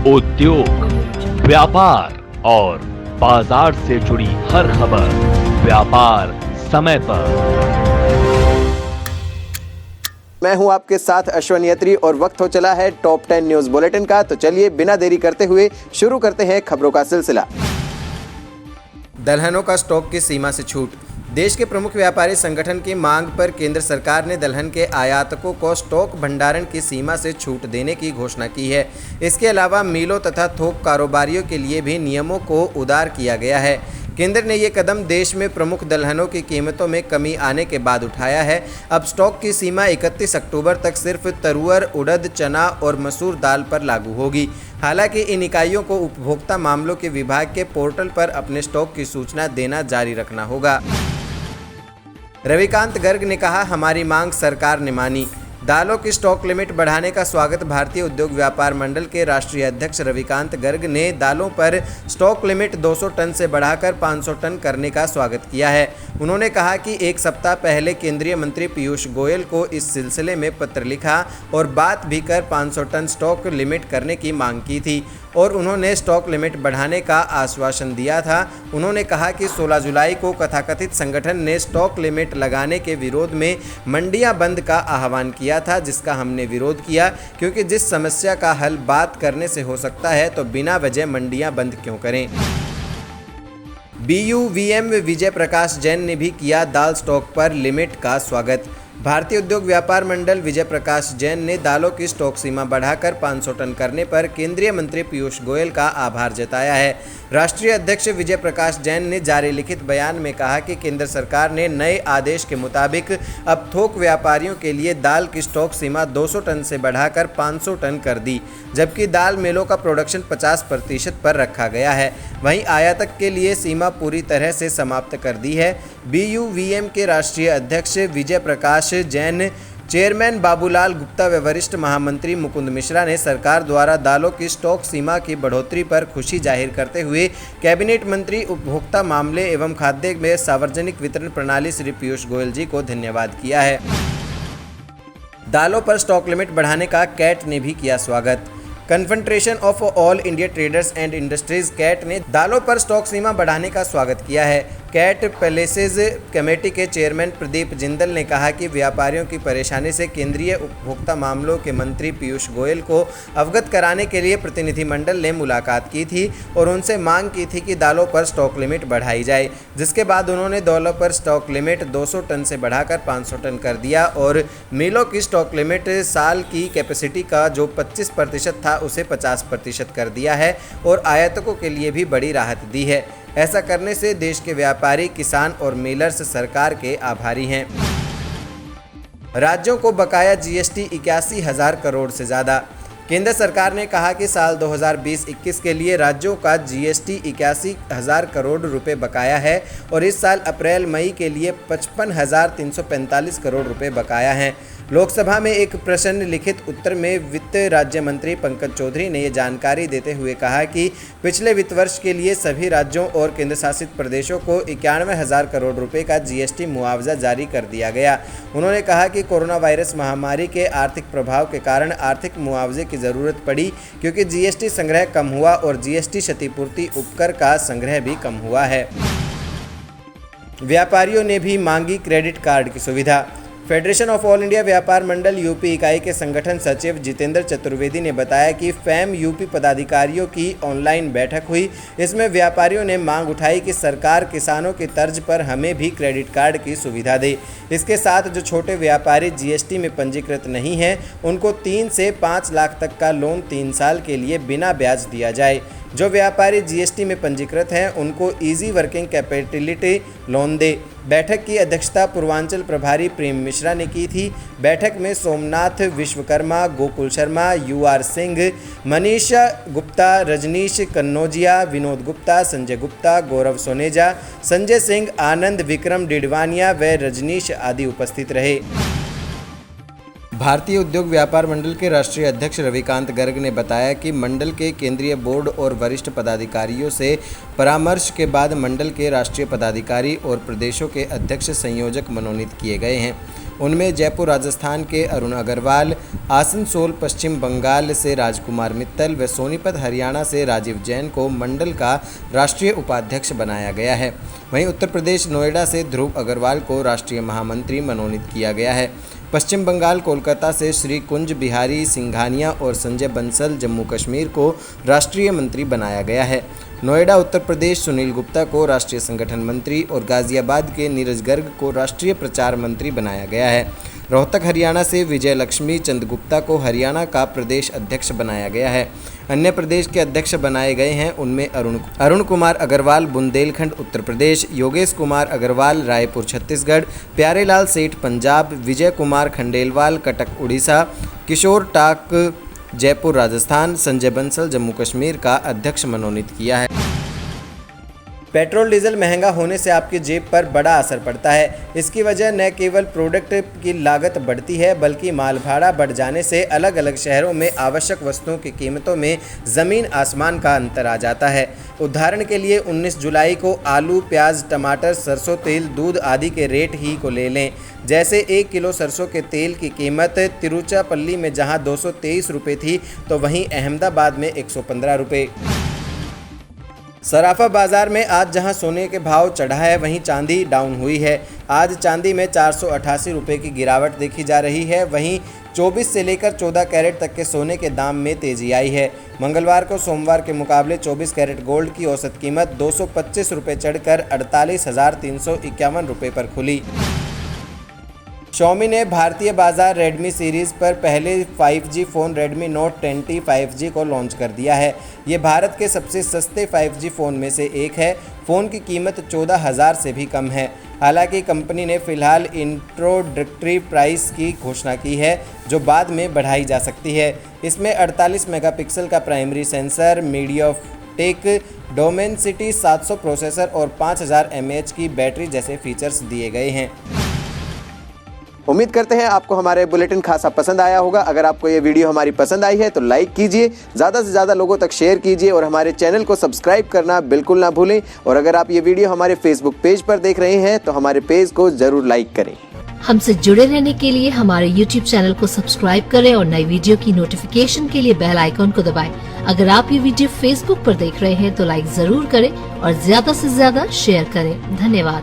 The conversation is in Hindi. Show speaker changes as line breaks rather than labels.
उद्योग, व्यापार और बाजार से जुड़ी हर खबर व्यापार समय पर।
मैं हूं आपके साथ अश्विन यत्री और वक्त हो चला है टॉप 10 न्यूज बुलेटिन का। तो चलिए बिना देरी करते हुए शुरू करते हैं खबरों का सिलसिला।
दलहनों का स्टॉक की सीमा से छूट। देश के प्रमुख व्यापारी संगठन की मांग पर केंद्र सरकार ने दलहन के आयातकों को स्टॉक भंडारण की सीमा से छूट देने की घोषणा की है। इसके अलावा मिलों तथा थोक कारोबारियों के लिए भी नियमों को उदार किया गया है। केंद्र ने ये कदम देश में प्रमुख दलहनों की कीमतों में कमी आने के बाद उठाया है। अब स्टॉक की सीमा 31 अक्टूबर तक सिर्फ तरुअर, उड़द, चना और मसूर दाल पर लागू होगी। हालांकि इन इकाइयों को उपभोक्ता मामलों के विभाग के पोर्टल पर अपने स्टॉक की सूचना देना जारी रखना होगा। रविकांत गर्ग ने कहा, हमारी मांग सरकार ने मानी। दालों की स्टॉक लिमिट बढ़ाने का स्वागत। भारतीय उद्योग व्यापार मंडल के राष्ट्रीय अध्यक्ष रविकांत गर्ग ने दालों पर स्टॉक लिमिट 200 टन से बढ़ाकर 500 टन करने का स्वागत किया है। उन्होंने कहा कि एक सप्ताह पहले केंद्रीय मंत्री पीयूष गोयल को इस सिलसिले में पत्र लिखा और बात भी कर 500 टन स्टॉक लिमिट करने की मांग की थी और उन्होंने स्टॉक लिमिट बढ़ाने का आश्वासन दिया था। उन्होंने कहा कि 16 जुलाई को तथाकथित संगठन ने स्टॉक लिमिट लगाने के विरोध में मंडियां बंद का आह्वान किया था, जिसका हमने विरोध किया, क्योंकि जिस समस्या का हल बात करने से हो सकता है तो बिना वजह मंडियां बंद क्यों करें। BUVM विजय प्रकाश जैन ने भी किया दाल स्टॉक पर लिमिट का स्वागत। भारतीय उद्योग व्यापार मंडल विजय प्रकाश जैन ने दालों की स्टॉक सीमा बढ़ाकर 500 टन करने पर केंद्रीय मंत्री पीयूष गोयल का आभार जताया है। राष्ट्रीय अध्यक्ष विजय प्रकाश जैन ने जारी लिखित बयान में कहा कि केंद्र सरकार ने नए आदेश के मुताबिक अब थोक व्यापारियों के लिए दाल की स्टॉक सीमा 200 टन से बढ़ाकर 500 टन कर दी, जबकि दाल मिलों का प्रोडक्शन 50% पर रखा गया है। वहीं आयातक के लिए सीमा पूरी तरह से समाप्त कर दी है। BUVM के राष्ट्रीय अध्यक्ष विजय प्रकाश जैन, चेयरमैन बाबूलाल गुप्ता व वरिष्ठ महामंत्री मुकुंद मिश्रा ने सरकार द्वारा दालों की स्टॉक सीमा की बढ़ोतरी पर खुशी जाहिर करते हुए कैबिनेट मंत्री उपभोक्ता मामले एवं खाद्य में सार्वजनिक वितरण प्रणाली श्री पीयूष गोयल जी को धन्यवाद किया है। दालों पर स्टॉक लिमिट बढ़ाने का कैट ने भी किया स्वागत। Confederation of All India Traders and Industries CAIT ने दालों पर स्टॉक सीमा बढ़ाने का स्वागत किया है। कैट पैलेसेज कमेटी के चेयरमैन प्रदीप जिंदल ने कहा कि व्यापारियों की परेशानी से केंद्रीय उपभोक्ता मामलों के मंत्री पीयूष गोयल को अवगत कराने के लिए प्रतिनिधिमंडल ने मुलाकात की थी और उनसे मांग की थी कि दालों पर स्टॉक लिमिट बढ़ाई जाए, जिसके बाद उन्होंने दालों पर स्टॉक लिमिट 200 टन से बढ़ाकर 500 टन कर दिया और मिलों की स्टॉक लिमिट साल की कैपेसिटी का जो 25% था उसे 50% कर दिया है और आयातकों के लिए भी बड़ी राहत दी है। ऐसा करने से देश के व्यापारी, किसान और मिलर्स सरकार के आभारी हैं। राज्यों को बकाया GST 81,000 करोड़ से ज़्यादा। केंद्र सरकार ने कहा कि साल 2020-21 के लिए राज्यों का GST 81,000 करोड़ रुपए बकाया है और इस साल अप्रैल-मई के लिए 55,345 करोड़ रुपए बकाया हैं। लोकसभा में एक प्रश्न लिखित उत्तर में वित्त राज्य मंत्री पंकज चौधरी ने ये जानकारी देते हुए कहा कि पिछले वित्त वर्ष के लिए सभी राज्यों और केंद्र शासित प्रदेशों को 91,000 करोड़ रुपए का GST मुआवजा जारी कर दिया गया। उन्होंने कहा कि कोरोना वायरस महामारी के आर्थिक प्रभाव के कारण आर्थिक मुआवजे की ज़रूरत पड़ी, क्योंकि GST संग्रह कम हुआ और GST क्षतिपूर्ति उपकर का संग्रह भी कम हुआ है। व्यापारियों ने भी मांगी क्रेडिट कार्ड की सुविधा। फेडरेशन ऑफ ऑल इंडिया व्यापार मंडल यूपी इकाई के संगठन सचिव जितेंद्र चतुर्वेदी ने बताया कि फैम यूपी पदाधिकारियों की ऑनलाइन बैठक हुई। इसमें व्यापारियों ने मांग उठाई कि सरकार किसानों की तर्ज पर हमें भी क्रेडिट कार्ड की सुविधा दे। इसके साथ जो छोटे व्यापारी GST में पंजीकृत नहीं हैं, उनको 3 से 5 लाख तक का लोन 3 साल के लिए बिना ब्याज दिया जाए। जो व्यापारी GST में पंजीकृत हैं, उनको ईजी वर्किंग कैपिटलिटी लोन दे। बैठक की अध्यक्षता पूर्वांचल प्रभारी प्रेम मिश्रा ने की थी। बैठक में सोमनाथ विश्वकर्मा, गोकुल शर्मा, UR सिंह, मनीषा गुप्ता, रजनीश कन्नौजिया, विनोद गुप्ता, संजय गुप्ता, गौरव सोनेजा, संजय सिंह, आनंद, विक्रम डिडवानिया व रजनीश आदि उपस्थित रहे। भारतीय उद्योग व्यापार मंडल के राष्ट्रीय अध्यक्ष रविकांत गर्ग ने बताया कि मंडल के केंद्रीय बोर्ड और वरिष्ठ पदाधिकारियों से परामर्श के बाद मंडल के राष्ट्रीय पदाधिकारी और प्रदेशों के अध्यक्ष संयोजक मनोनीत किए गए हैं। उनमें जयपुर राजस्थान के अरुण अग्रवाल, आसनसोल पश्चिम बंगाल से राजकुमार मित्तल व सोनीपत हरियाणा से राजीव जैन को मंडल का राष्ट्रीय उपाध्यक्ष बनाया गया है। वहीं उत्तर प्रदेश नोएडा से ध्रुव अग्रवाल को राष्ट्रीय महामंत्री मनोनीत किया गया है। पश्चिम बंगाल कोलकाता से श्री कुंज बिहारी सिंघानिया और संजय बंसल जम्मू कश्मीर को राष्ट्रीय मंत्री बनाया गया है। नोएडा उत्तर प्रदेश सुनील गुप्ता को राष्ट्रीय संगठन मंत्री और गाजियाबाद के नीरज गर्ग को राष्ट्रीय प्रचार मंत्री बनाया गया है। रोहतक हरियाणा से विजय लक्ष्मी चंद्रगुप्ता को हरियाणा का प्रदेश अध्यक्ष बनाया गया है। अन्य प्रदेश के अध्यक्ष बनाए गए हैं उनमें अरुण कुमार अग्रवाल बुंदेलखंड उत्तर प्रदेश, योगेश कुमार अग्रवाल रायपुर छत्तीसगढ़, प्यारेलाल सेठ पंजाब, विजय कुमार खंडेलवाल कटक उड़ीसा, किशोर टाक जयपुर राजस्थान, संजय बंसल जम्मू कश्मीर का अध्यक्ष मनोनीत किया है। पेट्रोल डीजल महंगा होने से आपकी जेब पर बड़ा असर पड़ता है। इसकी वजह न केवल प्रोडक्ट की लागत बढ़ती है बल्कि माल भाड़ा बढ़ जाने से अलग अलग शहरों में आवश्यक वस्तुओं की कीमतों में ज़मीन आसमान का अंतर आ जाता है। उदाहरण के लिए 19 जुलाई को आलू, प्याज, टमाटर, सरसों तेल, दूध आदि के रेट ही को ले लें। जैसे 1 किलो सरसों के तेल की कीमत तिरुचिरापल्ली में जहां 223 रुपये थी तो वहीं अहमदाबाद में 115 रुपये। सराफा बाजार में आज जहां सोने के भाव चढ़ा है वहीं चांदी डाउन हुई है। आज चांदी में 488 रुपये की गिरावट देखी जा रही है। वहीं 24 से लेकर 14 कैरेट तक के सोने के दाम में तेजी आई है। मंगलवार को सोमवार के मुकाबले 24 कैरेट गोल्ड की औसत कीमत 225 रुपये चढ़कर 48,351 रुपये पर खुली। Xiaomi ने भारतीय बाजार रेडमी सीरीज़ पर पहले 5G phone Redmi note 10T 5G को लॉन्च कर दिया है। ये भारत के सबसे सस्ते 5G फ़ोन में से एक है। फ़ोन की कीमत 14,000 से भी कम है। हालांकि कंपनी ने फ़िलहाल इंट्रोडक्टरी प्राइस की घोषणा की है जो बाद में बढ़ाई जा सकती है। इसमें 48 मेगापिक्सल का प्राइमरी सेंसर, मीडियाटेक डोमेनसिटी 700 प्रोसेसर और 5000 mAh की बैटरी जैसे फीचर्स दिए गए हैं।
उम्मीद करते हैं आपको हमारे बुलेटिन खासा पसंद आया होगा। अगर आपको ये वीडियो हमारी पसंद आई है तो लाइक कीजिए, ज़्यादा से ज़्यादा लोगों तक शेयर कीजिए और हमारे चैनल को सब्सक्राइब करना बिल्कुल ना भूलें। और अगर आप ये वीडियो हमारे फेसबुक पेज पर देख रहे हैं तो हमारे पेज को ज़रूर लाइक करें।
हमसे जुड़े रहने के लिए हमारे YouTube चैनल को सब्सक्राइब करें और नई वीडियो की नोटिफिकेशन के लिए बेल आइकॉन को दबाएं। अगर आप ये वीडियो फेसबुक पर देख रहे हैं तो लाइक जरूर करें और ज्यादा से ज्यादा शेयर करें। धन्यवाद।